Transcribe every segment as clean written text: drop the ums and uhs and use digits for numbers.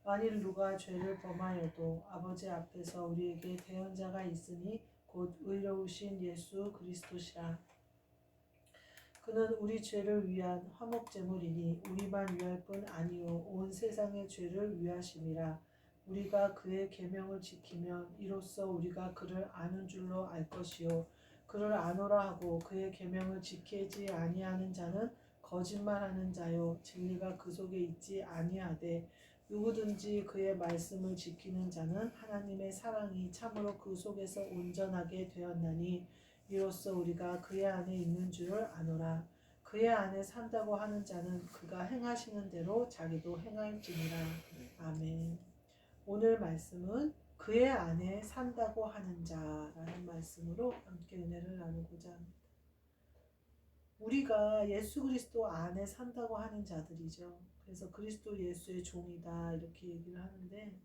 만일 누가 죄를 범하여도 아버지 앞에서 우리에게 대언자가 있으니 곧 의로우신 예수 그리스도시라. 그는 우리 죄를 위한 화목제물이니 우리만 위할 뿐 아니요 온 세상의 죄를 위하심이라. 우리가 그의 계명을 지키면 이로써 우리가 그를 아는 줄로 알 것이요 그를 아노라 하고 그의 계명을 지키지 아니하는 자는 거짓말하는 자요 진리가 그 속에 있지 아니하되 누구든지 그의 말씀을 지키는 자는 하나님의 사랑이 참으로 그 속에서 온전하게 되었나니 이로써 우리가 그의 안에 있는 줄을 아노라. 그의 안에 산다고 하는 자는 그가 행하시는 대로 자기도 행할지니라. 아멘. 오늘 말씀은 그의 안에 산다고 하는 자라는 말씀으로 함께 은혜를 나누고자 합니다. 우리가 예수 그리스도 안에 산다고 하는 자들이죠. 그래서 그리스도 예수의 종이다 이렇게 얘기를 하는데,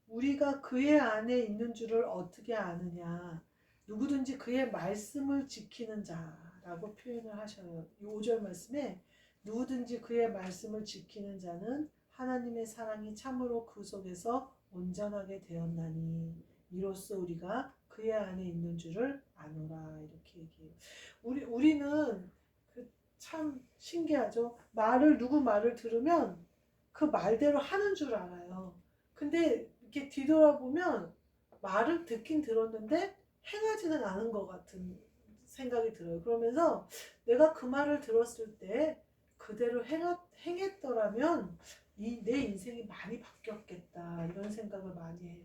우리가 그의 안에 있는 줄을 어떻게 아느냐? 누구든지 그의 말씀을 지키는 자라고 표현을 하셔요. 이 5절 말씀에 누구든지 그의 말씀을 지키는 자는 하나님의 사랑이 참으로 그 속에서 온전하게 되었나니 이로써 우리가 그의 안에 있는 줄을 아노라 이렇게 얘기해요. 우리는 참 신기하죠. 누구 말을 들으면 그 말대로 하는 줄 알아요. 근데 이렇게 뒤돌아보면 말을 듣긴 들었는데 행하지는 않은 것 같은 생각이 들어요. 그러면서 내가 그 말을 들었을 때 그대로 행했더라면 내 인생이 많이 바뀌었겠다 이런 생각을 많이 해요.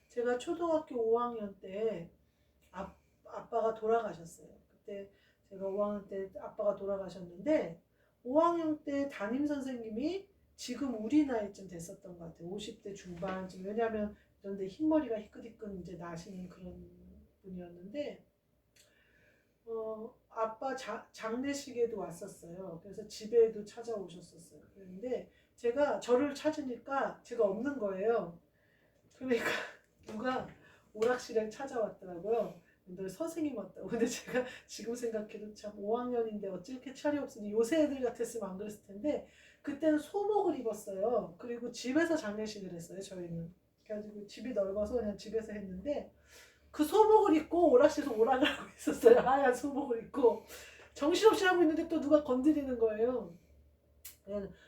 제가 초등학교 5학년 때 아빠가 돌아가셨어요. 그때 제가 5학년 때 아빠가 돌아가셨는데 5학년 때 담임 선생님이 지금 우리 나이쯤 됐었던 것 같아요. 50대 중반쯤. 왜냐하면 그런데 흰머리가 희끗희끗 이제 나시는 그런 분이었는데 아빠 장례식에도 왔었어요. 그래서 집에도 찾아오셨었어요. 그런데 제가 저를 찾으니까 제가 없는 거예요. 그러니까 누가 오락실에 찾아왔더라고요. 근데 선생님 왔다고. 근데 제가 지금 생각해도 참 5학년인데 어찌 이렇게 차려 없으니 요새 애들 같았으면 안 그랬을 텐데 그때는 소복을 입었어요. 그리고 집에서 장례식을 했어요. 저희는. 그래가지고 집이 넓어서 그냥 집에서 했는데 그 소복을 입고 오락실에서 오락을 하고 있었어요. 하얀 소복을 입고 정신없이 하고 있는데 또 누가 건드리는 거예요.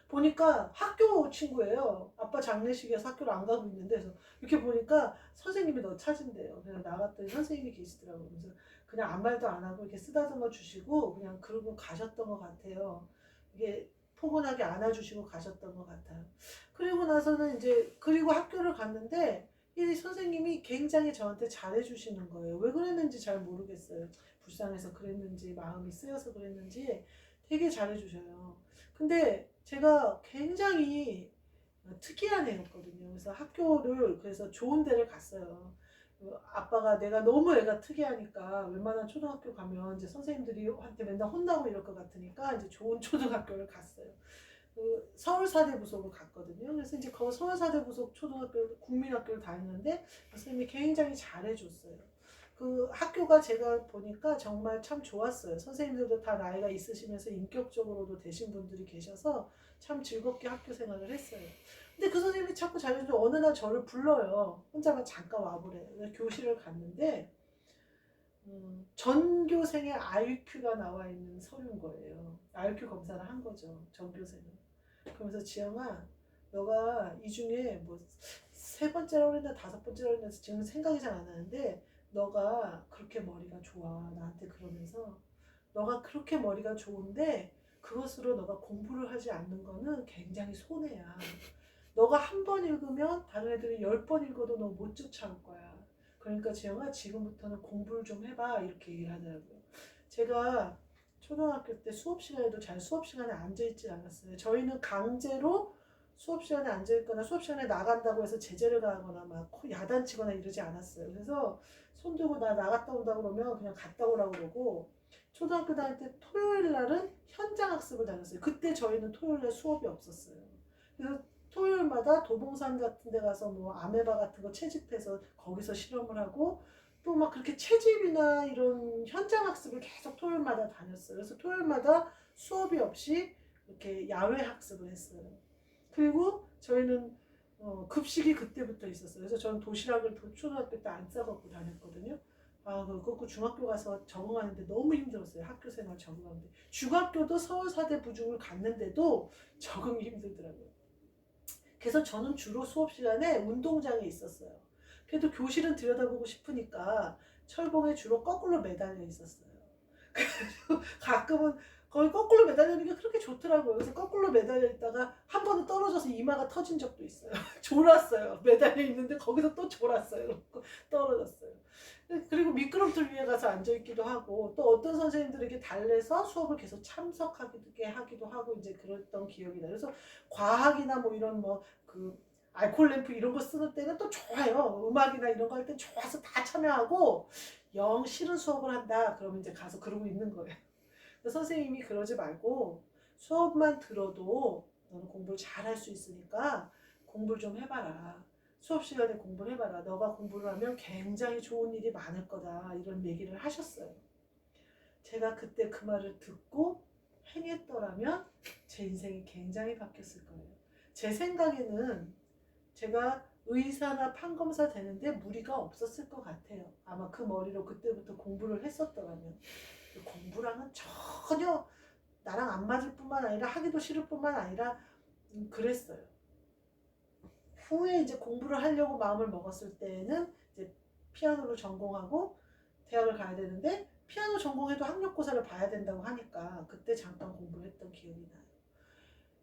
보니까 학교 친구예요. 아빠 장례식에서 학교를 안 가고 있는데 그래서 이렇게 보니까 선생님이 너 찾은대요. 그냥 나갔더니 선생님이 계시더라고요. 그래서 그냥 아무 말도 안 하고 이렇게 쓰다듬어 주시고 그냥 그러고 가셨던 것 같아요. 이게 포근하게 안아주시고 가셨던 것 같아요. 그리고 나서는 이제 그리고 학교를 갔는데 이 선생님이 굉장히 저한테 잘해주시는 거예요. 왜 그랬는지 잘 모르겠어요. 불쌍해서 그랬는지 마음이 쓰여서 그랬는지 되게 잘해주셔요. 근데 제가 굉장히 특이한 애였거든요. 그래서 학교를 그래서 좋은 데를 갔어요. 아빠가 내가 너무 애가 특이하니까 웬만한 초등학교 가면 이제 선생님들이 한테 맨날 혼나고 이럴 것 같으니까 이제 좋은 초등학교를 갔어요. 서울사대부속을 갔거든요. 그래서 이제 그 서울사대부속 초등학교 국민학교를 다니는데 선생님이 굉장히 잘해줬어요. 그 학교가 제가 보니까 정말 참 좋았어요. 선생님들도 다 나이가 있으시면서 인격적으로도 되신 분들이 계셔서 참 즐겁게 학교 생활을 했어요. 근데 그 선생님이 자꾸 잘해주는데 어느 날 저를 불러요. 혼자만 잠깐 와보래요. 교실을 갔는데 전교생의 IQ가 나와 있는 서류인 거예요. IQ 검사를 한 거죠. 전교생은. 그러면서 지영아, 너가 이 중에 뭐 세 번째라고 그랬나 다섯 번째라고 그랬나 지금 생각이 잘 안 나는데 너가 그렇게 머리가 좋아. 나한테 그러면서 너가 그렇게 머리가 좋은데 그것으로 너가 공부를 하지 않는 거는 굉장히 손해야. 너가 한 번 읽으면 다른 애들이 10번 읽어도 너 못 쫓아올 거야. 그러니까 지영아 지금부터는 공부를 좀 해봐 이렇게 얘기를 하더라고요. 제가 초등학교 때 수업 시간에도 잘 수업 시간에 앉아있지 않았어요. 저희는 강제로 수업 시간에 앉아있거나 수업 시간에 나간다고 해서 제재를 가하거나 막 야단치거나 이러지 않았어요. 그래서 손 들고 나 나갔다 온다 그러면 그냥 갔다 오라고 그러고 초등학교 다닐 때 토요일 날은 현장 학습을 다녔어요. 그때 저희는 토요일 날 수업이 없었어요. 그래서 토요일마다 도봉산 같은 데 가서 뭐 아메바 같은 거 채집해서 거기서 실험을 하고 또 막 그렇게 채집이나 이런 현장 학습을 계속 토요일마다 다녔어요. 그래서 토요일마다 수업이 없이 이렇게 야외 학습을 했어요. 그리고 저희는 급식이 그때부터 있었어요. 그래서 저는 도시락을 초등학교 때 안 싸갖고 다녔거든요. 그렇고 중학교 가서 적응하는데 너무 힘들었어요. 학교 생활 적응하는데. 중학교도 서울사대 부중을 갔는데도 적응이 힘들더라고요. 그래서 저는 주로 수업 시간에 운동장에 있었어요. 그래도 교실은 들여다보고 싶으니까 철봉에 주로 거꾸로 매달려 있었어요. 그래서 가끔은 거의 거꾸로 매달리는 게 그렇게 좋더라고요. 그래서 거꾸로 매달려 있다가 한 번은 떨어져서 이마가 터진 적도 있어요. 졸았어요. 매달려 있는데 거기서 또 졸았어요. 떨어졌어요. 그리고 미끄럼틀 위에 가서 앉아있기도 하고 또 어떤 선생님들에게 달래서 수업을 계속 참석하게 하기도 하고 이제 그랬던 기억이 나요. 그래서 과학이나 뭐 이런 뭐 그 알콜 램프 이런 거 쓰는 때는 또 좋아요. 음악이나 이런 거 할 때 좋아서 다 참여하고 영 싫은 수업을 한다 그러면 이제 가서 그러고 있는 거예요. 선생님이 그러지 말고 수업만 들어도 너는 공부를 잘할 수 있으니까 공부를 좀 해봐라. 수업 시간에 공부를 해봐라. 너가 공부를 하면 굉장히 좋은 일이 많을 거다. 이런 얘기를 하셨어요. 제가 그때 그 말을 듣고 행했더라면 제 인생이 굉장히 바뀌었을 거예요. 제 생각에는 제가 의사나 판검사 되는데 무리가 없었을 것 같아요. 아마 그 머리로 그때부터 공부를 했었더라면. 공부랑은 전혀 나랑 안 맞을 뿐만 아니라 하기도 싫을 뿐만 아니라 그랬어요. 후에 이제 공부를 하려고 마음을 먹었을 때는 이제 피아노를 전공하고 대학을 가야 되는데 피아노 전공해도 학력고사를 봐야 된다고 하니까 그때 잠깐 공부를 했던 기억이 나요.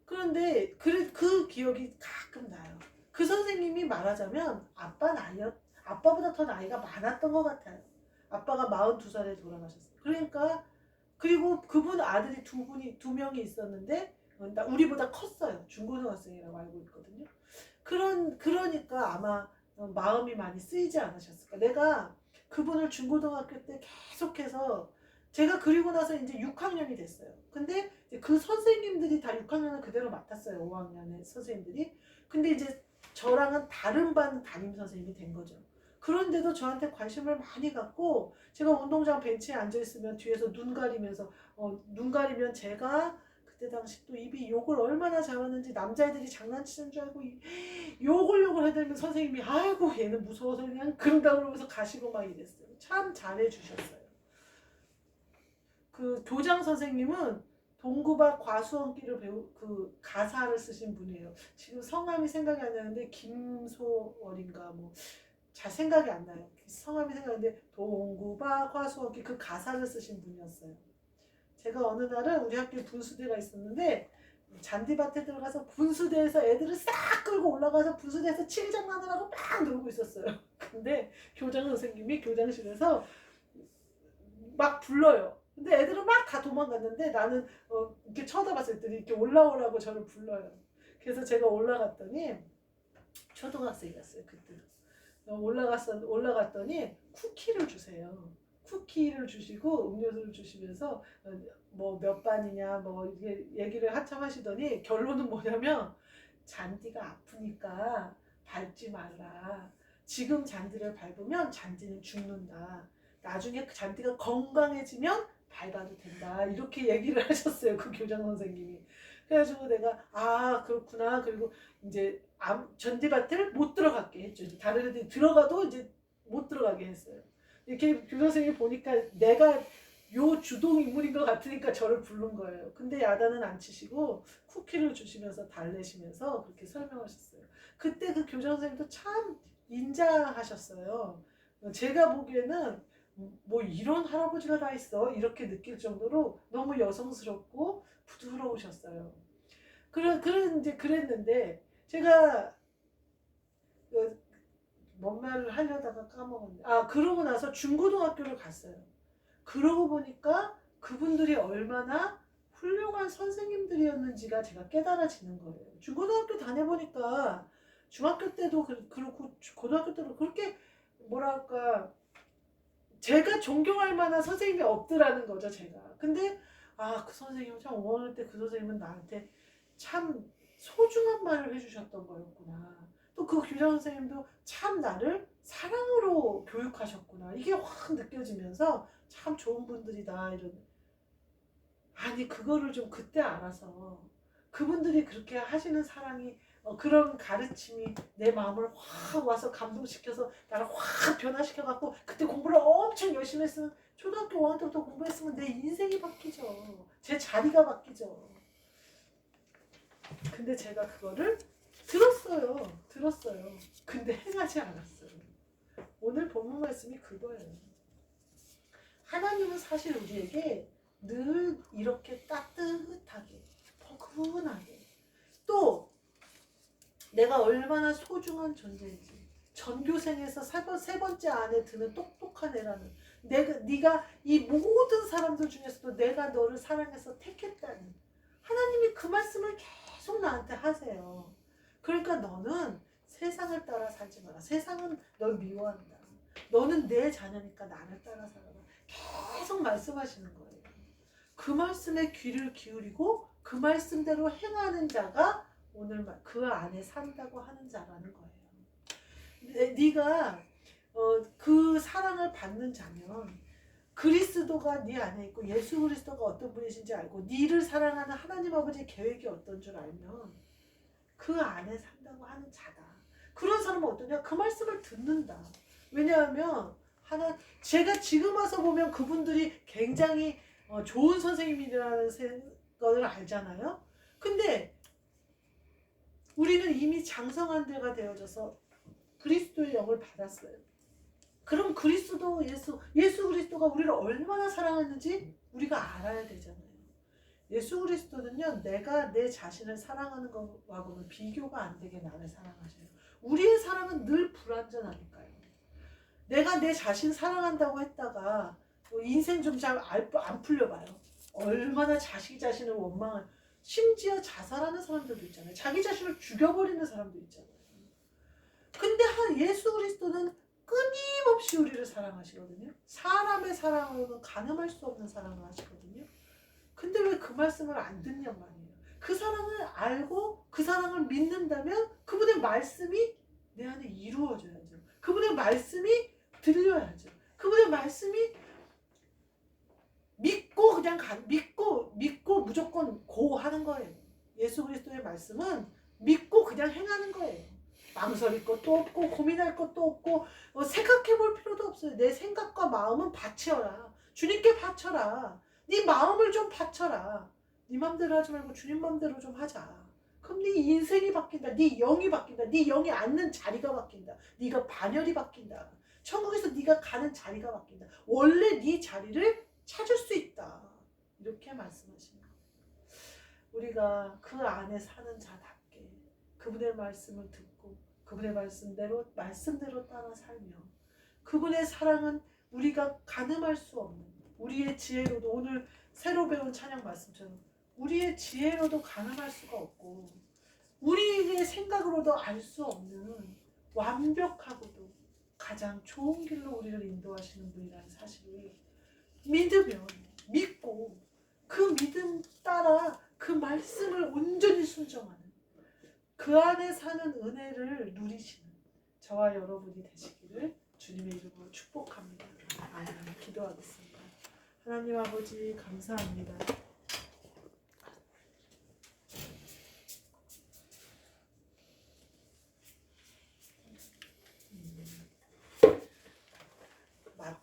그런데 그 기억이 가끔 나요. 그 선생님이 말하자면 아빠보다 더 나이가 많았던 것 같아요. 아빠가 42살에 돌아가셨어요. 그러니까 그리고 그분 아들이 두 명이 있었는데 우리보다 컸어요. 중고등학생이라고 알고 있거든요. 그러니까 아마 마음이 많이 쓰이지 않으셨을까. 내가 그분을 중고등학교 때 계속해서 제가 그리고 나서 이제 6학년이 됐어요. 근데 그 선생님들이 다 6학년을 그대로 맡았어요. 5학년의 선생님들이. 근데 이제 저랑은 다른 반 담임 선생님이 된 거죠. 그런데도 저한테 관심을 많이 갖고 제가 운동장 벤치에 앉아있으면 뒤에서 눈 가리면 제가 그때 당시 또 입이 욕을 얼마나 잘하는지 남자애들이 장난치는 줄 알고 욕을 해대면 선생님이 아이고 얘는 무서워서 그냥 그런다 그러면서 가시고 막 이랬어요. 참 잘해주셨어요. 그 교장 선생님은 동구박 과수원기를 그 가사를 쓰신 분이에요. 지금 성함이 생각이 안 나는데 김소월인가 뭐 잘 생각이 안 나요. 성함이 생각나는데 동구박 과수원기 그 가사를 쓰신 분이었어요. 제가 어느 날은 우리 학교에 분수대가 있었는데 잔디밭에 들어가서 분수대에서 애들을 싹 끌고 올라가서 분수대에서 칠장난을 하고 막 놀고 있었어요. 근데 교장 선생님이 교장실에서 막 불러요. 근데 애들은 막 다 도망갔는데 나는 이렇게 쳐다봤을 때 이렇게 올라오라고 저를 불러요. 그래서 제가 올라갔더니 초등학생이었어요 그때. 올라갔더니 쿠키를 주세요. 쿠키를 주시고 음료수를 주시면서 뭐 몇 반이냐 뭐 이게 얘기를 한참 하시더니 결론은 뭐냐면 잔디가 아프니까 밟지 말라. 지금 잔디를 밟으면 잔디는 죽는다. 나중에 그 잔디가 건강해지면 밟아도 된다. 이렇게 얘기를 하셨어요. 그 교장 선생님이. 그래가지고 내가 그렇구나. 그리고 이제 잔디밭을 못 들어가게 했죠. 이제 다른 애들이 들어가도 이제 못 들어가게 했어요. 이렇게 교장 선생님이 보니까 내가 요 주동 인물인 것 같으니까 저를 부른 거예요. 근데 야단은 안 치시고 쿠키를 주시면서 달래시면서 그렇게 설명하셨어요. 그때 그 교장 선생님도 참 인자하셨어요. 제가 보기에는 뭐 이런 할아버지가 다 있어 이렇게 느낄 정도로 너무 여성스럽고 부드러우셨어요. 이제 그랬는데 제가 뭔 말을 하려다가 까먹었네. 그러고 나서 중고등학교를 갔어요. 그러고 보니까 그분들이 얼마나 훌륭한 선생님들이었는지가 제가 깨달아지는 거예요. 중고등학교 다녀보니까 중학교 때도 그렇고 고등학교 때도 그렇게 뭐랄까 제가 존경할 만한 선생님이 없더라는 거죠, 제가. 근데 그 선생님은 참 5학년 때 그 선생님은 나한테 참 소중한 말을 해주셨던 거였구나. 또 그 교장 선생님도 참 나를 사랑으로 교육하셨구나. 이게 확 느껴지면서 참 좋은 분들이다 이런. 아니 그거를 좀 그때 알아서 그분들이 그렇게 하시는 사랑이 그런 가르침이 내 마음을 확 와서 감동시켜서 나를 확 변화시켜갖고 그때 공부를 엄청 열심히 했으면 초등학교 5학년 때부터 공부했으면 내 인생이 바뀌죠. 제 자리가 바뀌죠. 근데 제가 그거를 들었어요. 근데 행하지 않았어요. 오늘 본문 말씀이 그거예요. 하나님은 사실 우리에게 늘 이렇게 따뜻하게 포근하게 또 내가 얼마나 소중한 존재인지 전교생에서 세 번째 안에 드는 똑똑한 애라는 네가 이 모든 사람들 중에서도 내가 너를 사랑해서 택했다는 하나님이 그 말씀을 계속 나한테 하세요. 그러니까 너는 세상을 따라 살지 마라. 세상은 널 미워한다. 너는 내 자녀니까 나를 따라 살아라. 계속 말씀하시는 거예요. 그 말씀에 귀를 기울이고 그 말씀대로 행하는 자가 오늘 그 안에 산다고 하는 자라는 거예요. 네가 그 사랑을 받는 자면 그리스도가 네 안에 있고 예수 그리스도가 어떤 분이신지 알고 네를 사랑하는 하나님 아버지의 계획이 어떤 줄 알면 그 안에 산다고 하는 자다. 그런 사람은 어떠냐? 그 말씀을 듣는다. 왜냐하면 제가 지금 와서 보면 그분들이 굉장히 좋은 선생님이라는 걸 알잖아요. 근데 우리는 이미 장성한 데가 되어져서 그리스도의 영을 받았어요. 그럼 그리스도 예수 그리스도가 우리를 얼마나 사랑했는지 우리가 알아야 되잖아요. 예수 그리스도는요, 내가 내 자신을 사랑하는 것하고는 비교가 안 되게 나를 사랑하셔요. 우리의 사랑은 늘 불완전하니까요. 내가 내 자신 사랑한다고 했다가 인생 좀 잘 안 풀려봐요. 얼마나 자기 자신을 원망을, 심지어 자살하는 사람들도 있잖아요. 자기 자신을 죽여버리는 사람도 있잖아요. 근데 예수 그리스도는 끊임없이 우리를 사랑하시거든요. 사람의 사랑으로는 가늠할 수 없는 사랑을 하시거든요. 근데 왜 그 말씀을 안 듣냔 말이에요. 그 사랑을 알고 그 사랑을 믿는다면 그분의 말씀이 내 안에 이루어져야죠. 그분의 말씀이 들려야죠. 그분의 말씀이 믿고 그냥 믿고 무조건 하는 거예요. 예수 그리스도의 말씀은 믿고 그냥 행하는 거예요. 망설일 것도 없고 고민할 것도 없고 생각해 볼 필요도 없어요. 내 생각과 마음은 바쳐라. 주님께 바쳐라. 네 마음을 좀 바쳐라. 네 맘대로 하지 말고 주님 맘대로 좀 하자. 그럼 네 인생이 바뀐다. 네 영이 바뀐다. 네 영이 앉는 자리가 바뀐다. 네가 반열이 바뀐다. 천국에서 네가 가는 자리가 바뀐다. 원래 네 자리를 찾을 수 있다. 이렇게 말씀하시는 거예요. 우리가 그 안에 사는 자답게 그분의 말씀을 듣고 그분의 말씀대로 따라 살며 그분의 사랑은 우리가 가늠할 수 없는 우리의 지혜로도 오늘 새로 배운 찬양 말씀처럼 우리의 지혜로도 가늠할 수가 없고 우리의 생각으로도 알 수 없는 완벽하고도 가장 좋은 길로 우리를 인도하시는 분이라는 사실을 믿으면 믿고 그 믿음 따라 그 말씀을 온전히 순종하는 그 안에 사는 은혜를 누리시는 저와 여러분이 되시기를 주님의 이름으로 축복합니다. 아멘. 기도하겠습니다. 하나님 아버지 감사합니다. 맞다.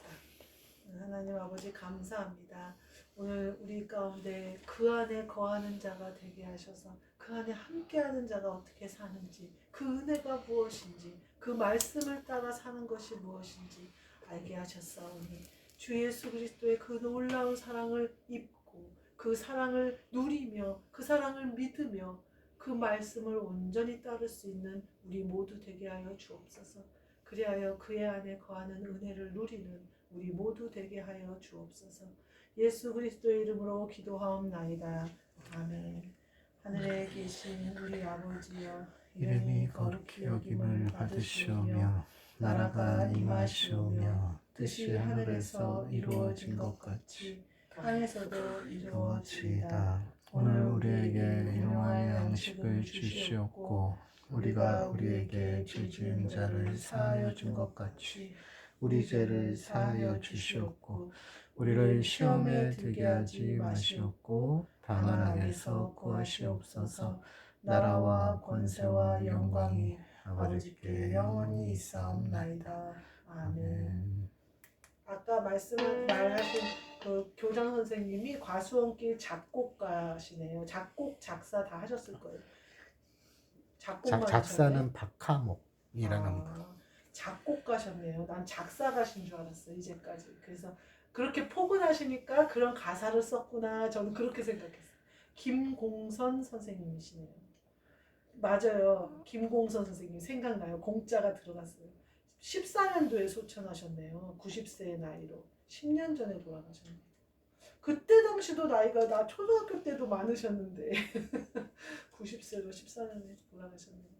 하나님 아버지 감사합니다. 오늘 우리 가운데 그 안에 거하는 자가 되게 하셔서 그 안에 함께하는 자가 어떻게 사는지 그 은혜가 무엇인지 그 말씀을 따라 사는 것이 무엇인지 알게 하셨사오니 주 예수 그리스도의 그 놀라운 사랑을 입고 그 사랑을 누리며 그 사랑을 믿으며 그 말씀을 온전히 따를 수 있는 우리 모두 되게 하여 주옵소서. 그리하여 그의 안에 거하는 은혜를 누리는 우리 모두 되게 하여 주옵소서. 예수 그리스도의 이름으로 기도하옵나이다. 아멘. 하늘에 계신 우리 아버지여 이름이 거룩히 여김을 받으시오며 나라가 임하시오며 뜻이 하늘에서 이루어진 것 같이 땅에서도 이루어지이다. 오늘 우리에게 일용할 양식을 주시옵고 우리가 우리에게 죄 지은 자를 사하여 준 것 같이 우리 죄를 사하여 주시옵고 우리를 시험에 들게 하지 마시옵고 다만 악에서 구하시옵소서. 나라와 권세와 영광이 아버지께 영원히 있사옵나이다. 아멘. 아까 말하신 그 교장 선생님이 과수원길 작곡가시네요. 작곡, 작사 다 하셨을 거예요. 작곡만 하셨네. 작사는 박하목이라는 분. 작곡가셨네요. 난 작사가신 줄 알았어요, 이제까지. 그래서 그렇게 포근하시니까 그런 가사를 썼구나. 저는 그렇게 생각했어요. 김공선 선생님이시네요. 맞아요. 김공선 선생님 생각나요. 공자가 들어갔어요. 14년도에 소천하셨네요. 90세의 나이로. 10년 전에 돌아가셨네요. 그때 당시도 나이가 나 초등학교 때도 많으셨는데 90세로 14년에 돌아가셨네요.